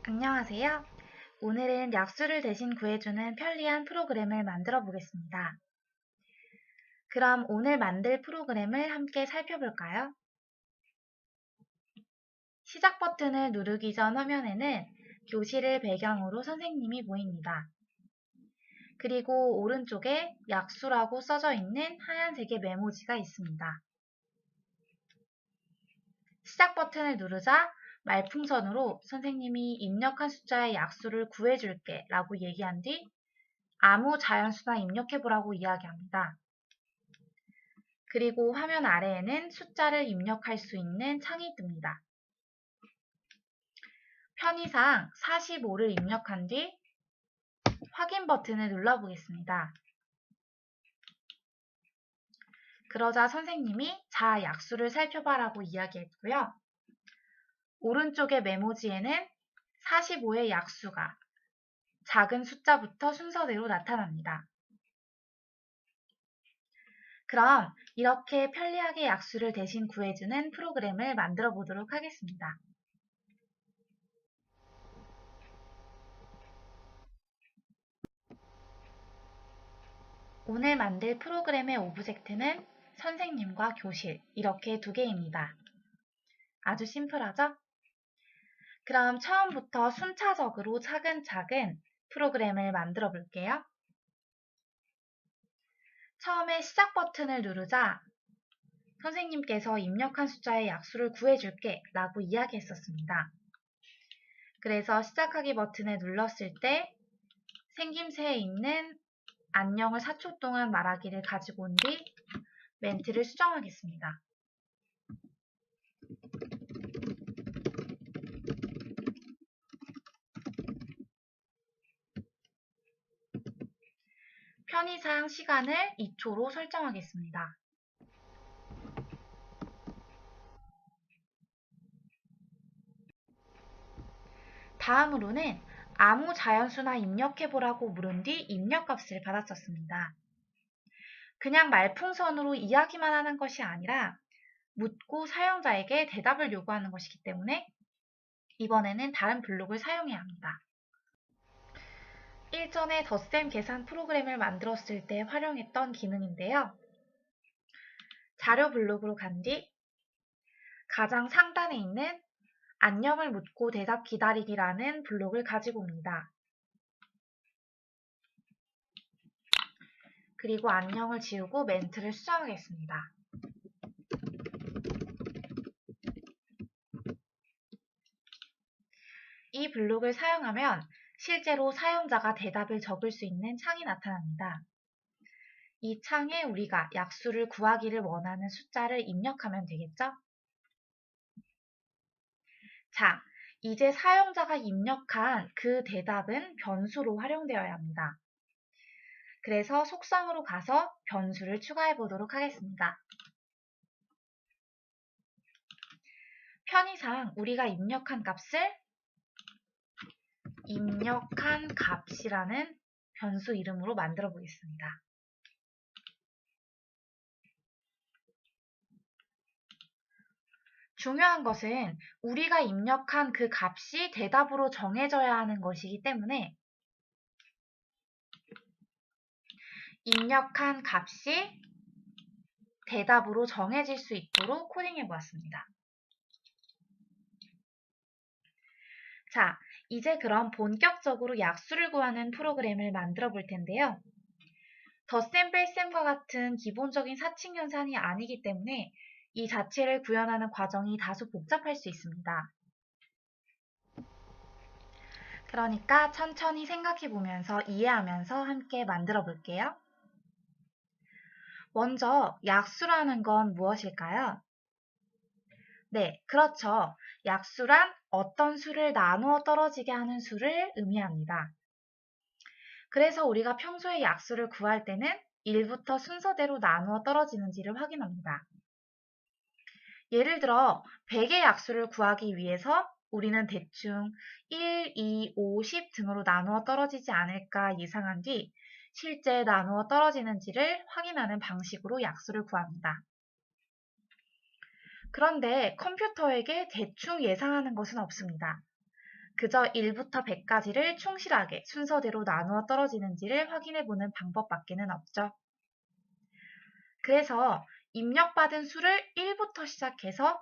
안녕하세요. 오늘은 약수를 대신 구해주는 편리한 프로그램을 만들어 보겠습니다. 그럼 오늘 만들 프로그램을 함께 살펴볼까요? 시작 버튼을 누르기 전 화면에는 교실을 배경으로 선생님이 보입니다. 그리고 오른쪽에 약수라고 써져 있는 하얀색의 메모지가 있습니다. 시작 버튼을 누르자 말풍선으로 선생님이 입력한 숫자의 약수를 구해줄게 라고 얘기한 뒤 아무 자연수나 입력해보라고 이야기합니다. 그리고 화면 아래에는 숫자를 입력할 수 있는 창이 뜹니다. 편의상 45를 입력한 뒤 확인 버튼을 눌러보겠습니다. 그러자 선생님이 자 약수를 살펴봐라고 이야기했고요. 오른쪽의 메모지에는 45의 약수가 작은 숫자부터 순서대로 나타납니다. 그럼 이렇게 편리하게 약수를 대신 구해주는 프로그램을 만들어 보도록 하겠습니다. 오늘 만들 프로그램의 오브젝트는 선생님과 교실 이렇게 두 개입니다. 아주 심플하죠? 그럼 처음부터 순차적으로 차근차근 프로그램을 만들어 볼게요. 처음에 시작 버튼을 누르자 선생님께서 입력한 숫자의 약수를 구해줄게 라고 이야기했었습니다. 그래서 시작하기 버튼을 눌렀을 때 생김새에 있는 안녕을 4초 동안 말하기를 가지고 온 뒤 멘트를 수정하겠습니다. 편의상 시간을 2초로 설정하겠습니다. 다음으로는 아무 자연수나 입력해보라고 물은 뒤 입력값을 받았었습니다. 그냥 말풍선으로 이야기만 하는 것이 아니라 묻고 사용자에게 대답을 요구하는 것이기 때문에 이번에는 다른 블록을 사용해야 합니다. 일전에 덧셈 계산 프로그램을 만들었을 때 활용했던 기능인데요. 자료 블록으로 간 뒤 가장 상단에 있는 안녕을 묻고 대답 기다리기라는 블록을 가지고 옵니다. 그리고 안녕을 지우고 멘트를 수정하겠습니다. 이 블록을 사용하면 실제로 사용자가 대답을 적을 수 있는 창이 나타납니다. 이 창에 우리가 약수를 구하기를 원하는 숫자를 입력하면 되겠죠? 자, 이제 사용자가 입력한 그 대답은 변수로 활용되어야 합니다. 그래서 속성으로 가서 변수를 추가해 보도록 하겠습니다. 편의상 우리가 입력한 값을 입력한 값이라는 변수 이름으로 만들어 보겠습니다. 중요한 것은 우리가 입력한 그 값이 대답으로 정해져야 하는 것이기 때문에 입력한 값이 대답으로 정해질 수 있도록 코딩해 보았습니다. 자, 이제 그럼 본격적으로 약수를 구하는 프로그램을 만들어 볼 텐데요. 덧셈, 뺄셈과 같은 기본적인 사칙 연산이 아니기 때문에 이 자체를 구현하는 과정이 다소 복잡할 수 있습니다. 그러니까 천천히 생각해 보면서 이해하면서 함께 만들어 볼게요. 먼저 약수라는 건 무엇일까요? 네, 그렇죠. 약수란 어떤 수를 나누어 떨어지게 하는 수를 의미합니다. 그래서 우리가 평소에 약수를 구할 때는 1부터 순서대로 나누어 떨어지는지를 확인합니다. 예를 들어 100의 약수를 구하기 위해서 우리는 대충 1, 2, 5, 10 등으로 나누어 떨어지지 않을까 예상한 뒤 실제 나누어 떨어지는지를 확인하는 방식으로 약수를 구합니다. 그런데 컴퓨터에게 대충 예상하는 것은 없습니다. 그저 1부터 100까지를 충실하게 순서대로 나누어 떨어지는지를 확인해보는 방법밖에는 없죠. 그래서 입력받은 수를 1부터 시작해서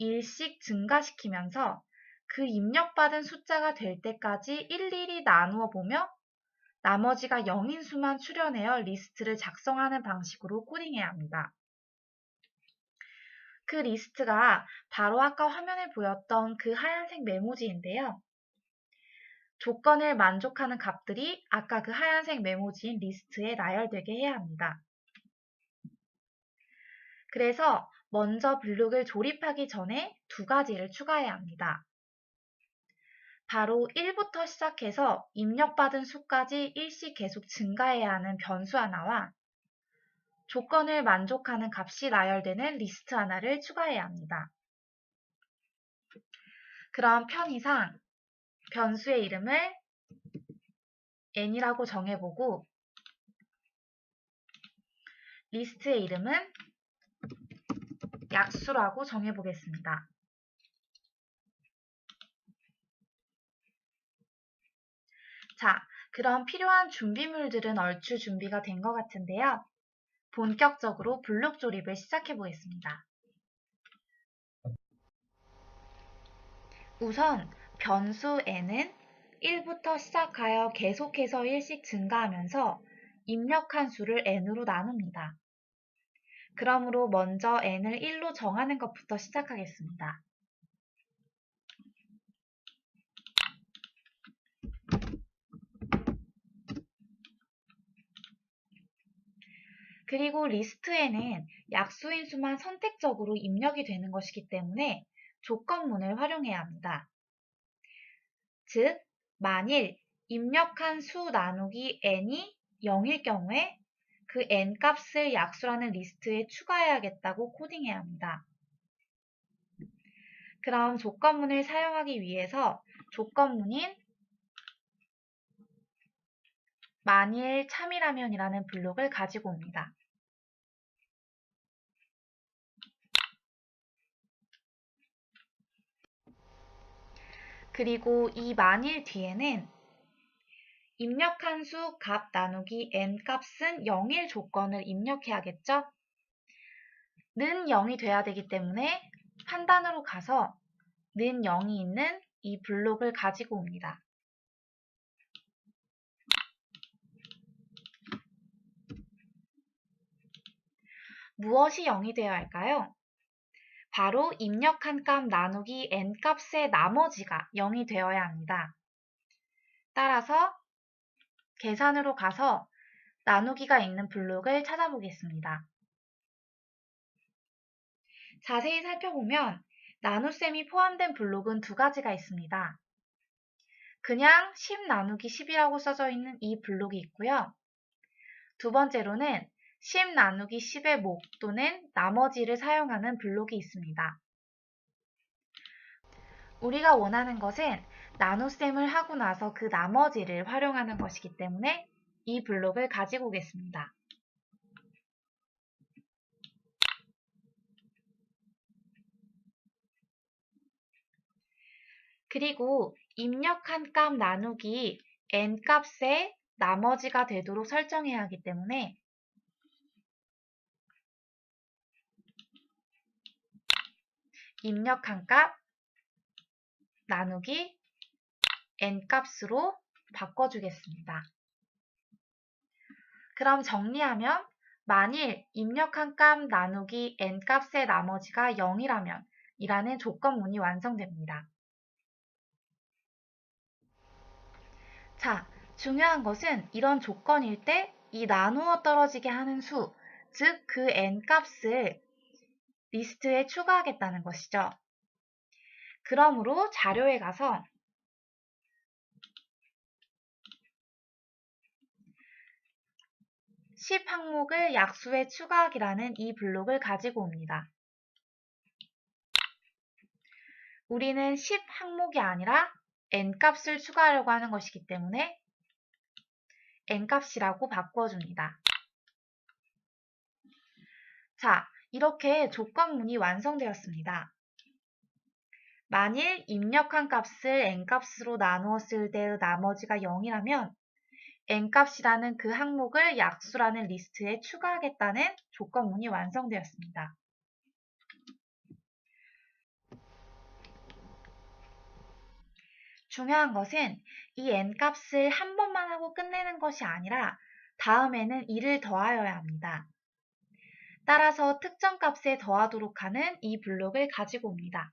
1씩 증가시키면서 그 입력받은 숫자가 될 때까지 일일이 나누어 보며 나머지가 0인 수만 추려내어 리스트를 작성하는 방식으로 코딩해야 합니다. 그 리스트가 바로 아까 화면에 보였던 그 하얀색 메모지인데요. 조건을 만족하는 값들이 아까 그 하얀색 메모지인 리스트에 나열되게 해야 합니다. 그래서 먼저 블록을 조립하기 전에 두 가지를 추가해야 합니다. 바로 1부터 시작해서 입력받은 수까지 일씩 계속 증가해야 하는 변수 하나와 조건을 만족하는 값이 나열되는 리스트 하나를 추가해야 합니다. 그럼 편의상 변수의 이름을 n이라고 정해보고 리스트의 이름은 약수라고 정해보겠습니다. 자, 그럼 필요한 준비물들은 얼추 준비가 된 것 같은데요. 본격적으로 블록 조립을 시작해 보겠습니다. 우선 변수 n은 1부터 시작하여 계속해서 1씩 증가하면서 입력한 수를 n으로 나눕니다. 그러므로 먼저 n을 1로 정하는 것부터 시작하겠습니다. 그리고 리스트에는 약수인 수만 선택적으로 입력이 되는 것이기 때문에 조건문을 활용해야 합니다. 즉, 만일 입력한 수 나누기 n이 0일 경우에 그 n 값을 약수라는 리스트에 추가해야겠다고 코딩해야 합니다. 그럼 조건문을 사용하기 위해서 조건문인 만일 참이라면이라는 블록을 가지고 옵니다. 그리고 이 만일 뒤에는 입력한 수 값 나누기 n 값은 0일 조건을 입력해야겠죠? 는 0이 돼야 되기 때문에 판단으로 가서 는 0이 있는 이 블록을 가지고 옵니다. 무엇이 0이 되어야 할까요? 바로 입력한 값 나누기 n 값의 나머지가 0이 되어야 합니다. 따라서 계산으로 가서 나누기가 있는 블록을 찾아보겠습니다. 자세히 살펴보면 나눗셈이 포함된 블록은 두 가지가 있습니다. 그냥 10 나누기 10이라고 써져 있는 이 블록이 있고요. 두 번째로는 10 나누기 10의 목 또는 나머지를 사용하는 블록이 있습니다. 우리가 원하는 것은 나눗셈을 하고 나서 그 나머지를 활용하는 것이기 때문에 이 블록을 가지고 오겠습니다. 그리고 입력한 값 나누기 n 값의 나머지가 되도록 설정해야 하기 때문에 입력한 값 나누기 n 값으로 바꿔주겠습니다. 그럼 정리하면 만일 입력한 값 나누기 n 값의 나머지가 0이라면 이라는 조건문이 완성됩니다. 자, 중요한 것은 이런 조건일 때 이 나누어 떨어지게 하는 수, 즉 그 n 값을 리스트에 추가하겠다는 것이죠. 그러므로 자료에 가서 (10) 항목을 약수에 추가하기라는 이 블록을 가지고 옵니다. 우리는 10 항목이 아니라 n 값을 추가하려고 하는 것이기 때문에 n 값이라고 바꾸어줍니다. 자, 이렇게 조건문이 완성되었습니다. 만일 입력한 값을 n값으로 나누었을 때의 나머지가 0이라면 n값이라는 그 항목을 약수라는 리스트에 추가하겠다는 조건문이 완성되었습니다. 중요한 것은 이 n값을 한 번만 하고 끝내는 것이 아니라 다음에는 2를 더하여야 합니다. 따라서 특정 값에 더하도록 하는 이 블록을 가지고 옵니다.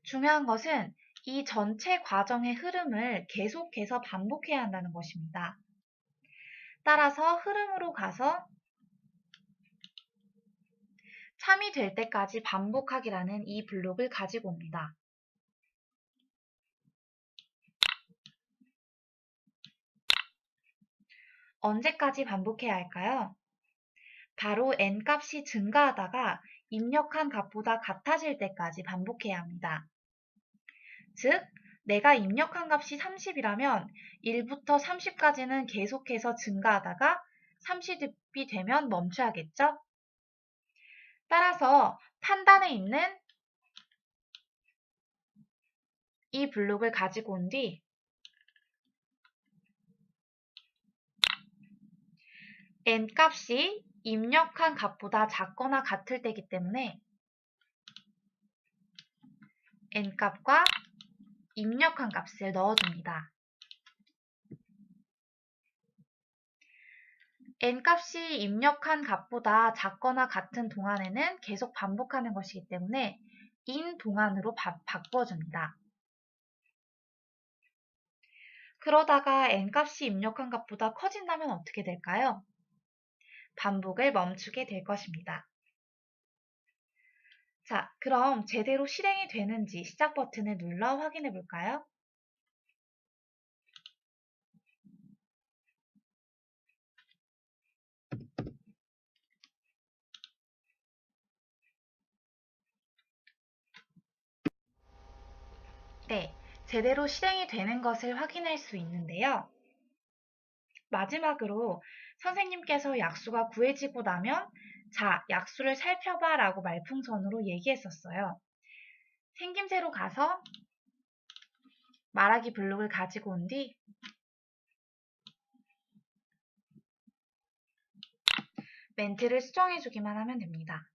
중요한 것은 이 전체 과정의 흐름을 계속해서 반복해야 한다는 것입니다. 따라서 흐름으로 가서 참이 될 때까지 반복하기라는 이 블록을 가지고 옵니다. 언제까지 반복해야 할까요? 바로 n값이 증가하다가 입력한 값보다 같아질 때까지 반복해야 합니다. 즉, 내가 입력한 값이 30이라면 1부터 30까지는 계속해서 증가하다가 30이 되면 멈춰야겠죠? 따라서 판단에 있는 이 블록을 가지고 온 뒤 n값이 입력한 값보다 작거나 같을 때이기 때문에 n값과 입력한 값을 넣어줍니다. n값이 입력한 값보다 작거나 같은 동안에는 계속 반복하는 것이기 때문에 in 동안으로 바꿔줍니다. 그러다가 n값이 입력한 값보다 커진다면 어떻게 될까요? 반복을 멈추게 될 것입니다. 자, 그럼 제대로 실행이 되는지 시작 버튼을 눌러 확인해 볼까요? 네, 제대로 실행이 되는 것을 확인할 수 있는데요. 마지막으로 선생님께서 약수가 구해지고 나면 자, 약수를 살펴봐 라고 말풍선으로 얘기했었어요. 생김새로 가서 말하기 블록을 가지고 온 뒤 멘트를 수정해주기만 하면 됩니다.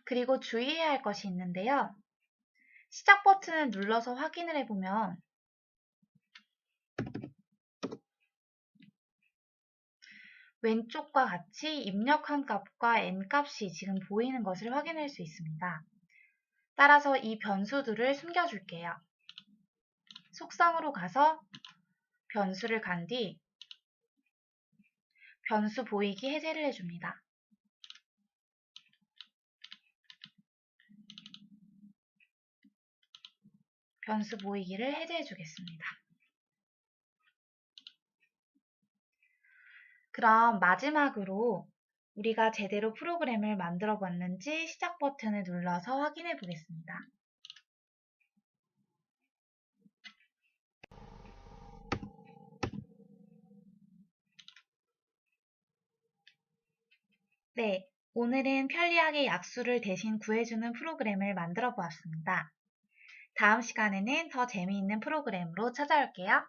그리고 주의해야 할 것이 있는데요. 시작 버튼을 눌러서 확인을 해보면 왼쪽과 같이 입력한 값과 n값이 지금 보이는 것을 확인할 수 있습니다. 따라서 이 변수들을 숨겨줄게요. 속성으로 가서 변수를 간 뒤 변수 보이기 해제를 해줍니다. 변수 보이기를 해제해 주겠습니다. 그럼 마지막으로 우리가 제대로 프로그램을 만들어 봤는지 시작 버튼을 눌러서 확인해 보겠습니다. 네, 오늘은 편리하게 약수를 대신 구해주는 프로그램을 만들어 보았습니다. 다음 시간에는 더 재미있는 프로그램으로 찾아올게요.